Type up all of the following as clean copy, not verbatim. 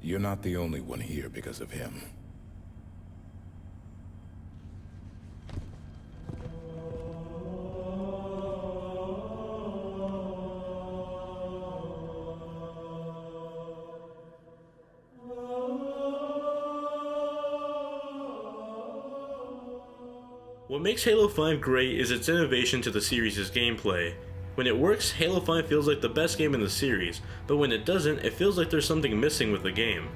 You're not the only one here because of him. What makes Halo 5 great is its innovation to the series' gameplay. When it works, Halo 5 feels like the best game in the series, but when it doesn't, it feels like there's something missing with the game.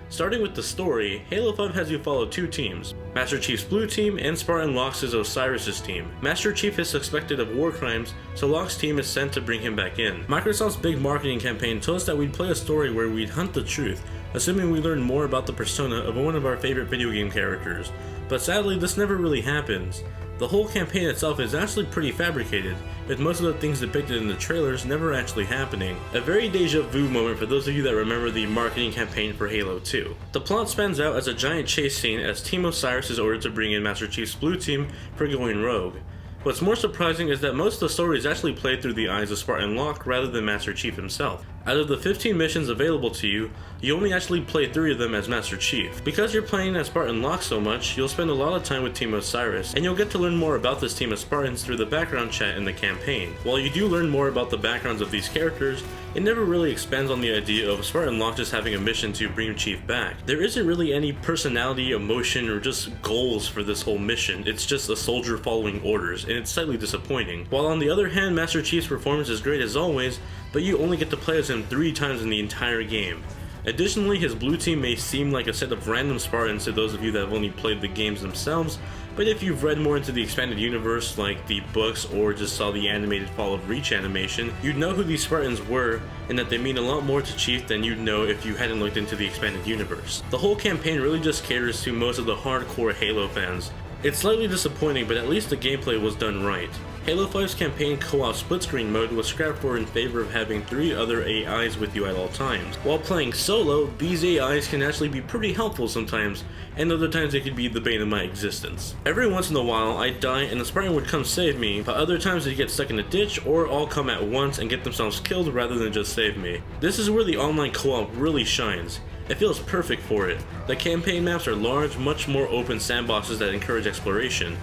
Starting with the story, Halo 5 has you follow two teams, Master Chief's Blue Team and Spartan Locke's Osiris' team. Master Chief is suspected of war crimes, so Locke's team is sent to bring him back in. Microsoft's big marketing campaign told us that we'd play a story where we'd hunt the truth, assuming we learn more about the persona of one of our favorite video game characters. But sadly, this never really happens. The whole campaign itself is actually pretty fabricated, with most of the things depicted in the trailers never actually happening. A very deja vu moment for those of you that remember the marketing campaign for Halo 2. The plot spans out as a giant chase scene as Team Osiris is ordered to bring in Master Chief's Blue Team for going rogue. What's more surprising is that most of the story is actually played through the eyes of Spartan Locke rather than Master Chief himself. Out of the 15 missions available to you, you only actually play 3 of them as Master Chief. Because you're playing as Spartan Locke so much, you'll spend a lot of time with Team Osiris, and you'll get to learn more about this team of Spartans through the background chat in the campaign. While you do learn more about the backgrounds of these characters, it never really expands on the idea of Spartan Locke just having a mission to bring Chief back. There isn't really any personality, emotion, or just goals for this whole mission. It's just a soldier following orders, and it's slightly disappointing. While on the other hand, Master Chief's performance is great as always, but you only get to play as him 3 times in the entire game. Additionally, his Blue Team may seem like a set of random Spartans to those of you that have only played the games themselves, but if you've read more into the expanded universe, like the books or just saw the animated Fall of Reach animation, you'd know who these Spartans were, and that they mean a lot more to Chief than you'd know if you hadn't looked into the expanded universe. The whole campaign really just caters to most of the hardcore Halo fans. It's slightly disappointing, but at least the gameplay was done right. Halo 5's campaign co-op split-screen mode was scrapped for in favor of having 3 other AIs with you at all times. While playing solo, these AIs can actually be pretty helpful sometimes, and other times they could be the bane of my existence. Every once in a while, I'd die and the Spartan would come save me, but other times they'd get stuck in a ditch or all come at once and get themselves killed rather than just save me. This is where the online co-op really shines. It feels perfect for it. The campaign maps are large, much more open sandboxes that encourage exploration.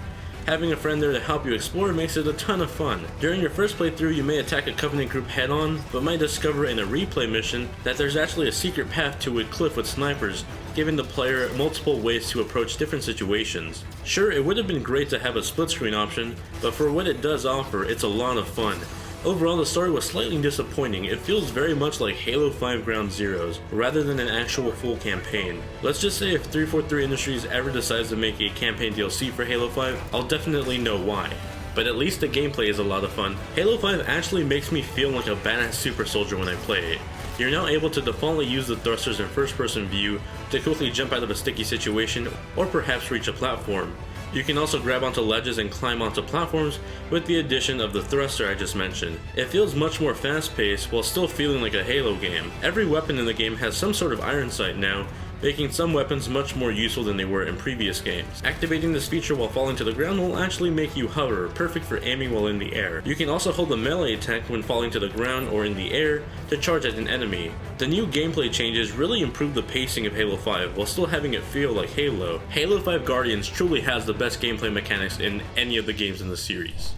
Having a friend there to help you explore makes it a ton of fun. During your first playthrough, you may attack a Covenant group head-on, but might discover in a replay mission that there's actually a secret path to a cliff with snipers, giving the player multiple ways to approach different situations. Sure, it would have been great to have a split-screen option, but for what it does offer, it's a lot of fun. Overall, the story was slightly disappointing. It feels very much like Halo 5 Ground Zeroes, rather than an actual full campaign. Let's just say if 343 Industries ever decides to make a campaign DLC for Halo 5, I'll definitely know why. But at least the gameplay is a lot of fun. Halo 5 actually makes me feel like a badass super soldier when I play it. You're now able to defaultly use the thrusters in first-person view to quickly jump out of a sticky situation, or perhaps reach a platform. You can also grab onto ledges and climb onto platforms with the addition of the thruster I just mentioned. It feels much more fast-paced while still feeling like a Halo game. Every weapon in the game has some sort of iron sight now, making some weapons much more useful than they were in previous games. Activating this feature while falling to the ground will actually make you hover, perfect for aiming while in the air. You can also hold the melee attack when falling to the ground or in the air to charge at an enemy. The new gameplay changes really improve the pacing of Halo 5 while still having it feel like Halo. Halo 5 Guardians truly has the best gameplay mechanics in any of the games in the series.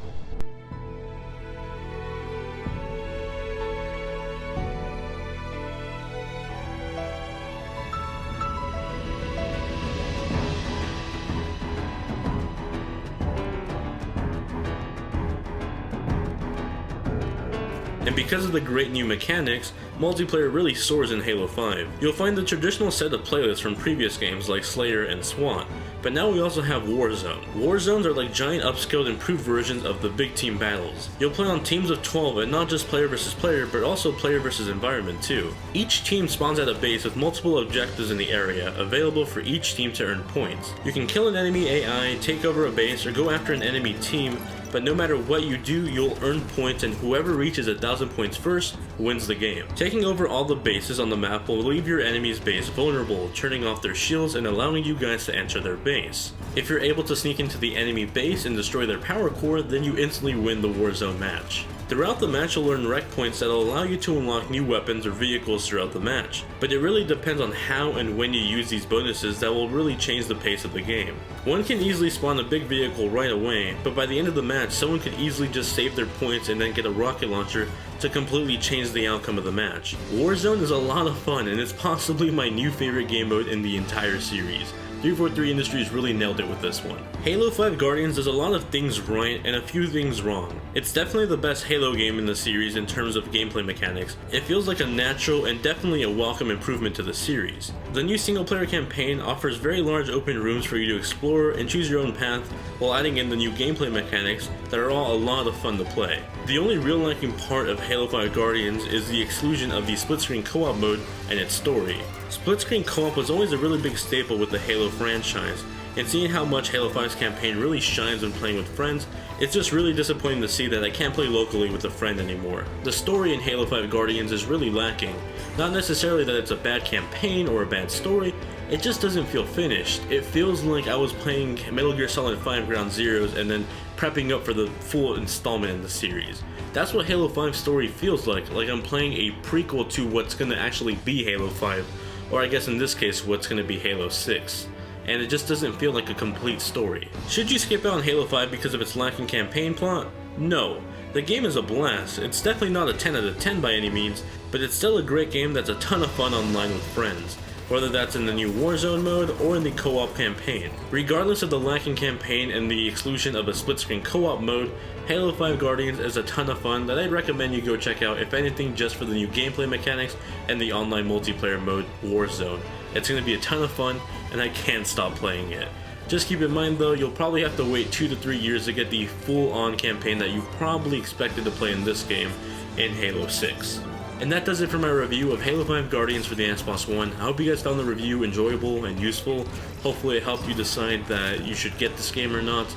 And because of the great new mechanics, multiplayer really soars in Halo 5. You'll find the traditional set of playlists from previous games like Slayer and SWAT, but now we also have Warzone. Warzones are like giant upscaled improved versions of the big team battles. You'll play on teams of 12 and not just player versus player, but also player versus environment too. Each team spawns at a base with multiple objectives in the area, available for each team to earn points. You can kill an enemy AI, take over a base, or go after an enemy team, but no matter what you do, you'll earn points, and whoever reaches 1,000 points first wins the game. Taking over all the bases on the map will leave your enemy's base vulnerable, turning off their shields and allowing you guys to enter their base. If you're able to sneak into the enemy base and destroy their power core, then you instantly win the Warzone match. Throughout the match, you'll learn rec points that will allow you to unlock new weapons or vehicles throughout the match, but it really depends on how and when you use these bonuses that will really change the pace of the game. One can easily spawn a big vehicle right away, but by the end of the match, someone could easily just save their points and then get a rocket launcher to completely change the outcome of the match. Warzone is a lot of fun, and it's possibly my new favorite game mode in the entire series. 343 Industries really nailed it with this one. Halo 5 Guardians does a lot of things right and a few things wrong. It's definitely the best Halo game in the series in terms of gameplay mechanics. It feels like a natural and definitely a welcome improvement to the series. The new single player campaign offers very large open rooms for you to explore and choose your own path, while adding in the new gameplay mechanics that are all a lot of fun to play. The only real lacking part of Halo 5 Guardians is the exclusion of the split screen co-op mode and its story. Split screen co-op was always a really big staple with the Halo franchise, and seeing how much Halo 5's campaign really shines when playing with friends, it's just really disappointing to see that I can't play locally with a friend anymore. The story in Halo 5 Guardians is really lacking. Not necessarily that it's a bad campaign or a bad story, it just doesn't feel finished. It feels like I was playing Metal Gear Solid 5 Ground Zeroes and then prepping up for the full installment in the series. That's what Halo 5's story feels like I'm playing a prequel to what's gonna actually be Halo 5, or I guess in this case what's gonna be Halo 6. And it just doesn't feel like a complete story. Should you skip out on Halo 5 because of its lacking campaign plot? No. The game is a blast. It's definitely not a 10 out of 10 by any means, but it's still a great game that's a ton of fun online with friends, whether that's in the new Warzone mode or in the co-op campaign. Regardless of the lacking campaign and the exclusion of a split-screen co-op mode, Halo 5 Guardians is a ton of fun that I'd recommend you go check out, if anything just for the new gameplay mechanics and the online multiplayer mode Warzone. It's going to be a ton of fun, and I can't stop playing it. Just keep in mind though, you'll probably have to wait 2 to 3 years to get the full-on campaign that you probably expected to play in this game in Halo 6. And that does it for my review of Halo 5 Guardians for the Xbox One. I hope you guys found the review enjoyable and useful. Hopefully it helped you decide that you should get this game or not.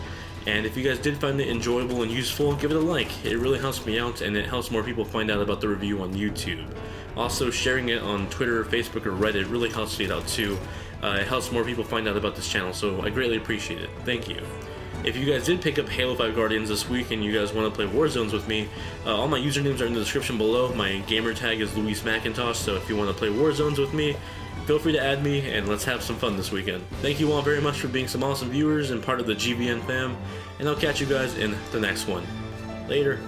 And if you guys did find it enjoyable and useful, give it a like. It really helps me out, and it helps more people find out about the review on YouTube. Also, sharing it on Twitter, Facebook, or Reddit really helps me out too. It helps more people find out about this channel, so I greatly appreciate it. Thank you. If you guys did pick up Halo 5 Guardians this week and you guys want to play Warzones with me, all my usernames are in the description below. My gamer tag is Luismacintosh, so if you want to play Warzones with me, feel free to add me and let's have some fun this weekend. Thank you all very much for being some awesome viewers and part of the GvN fam, and I'll catch you guys in the next one. Later.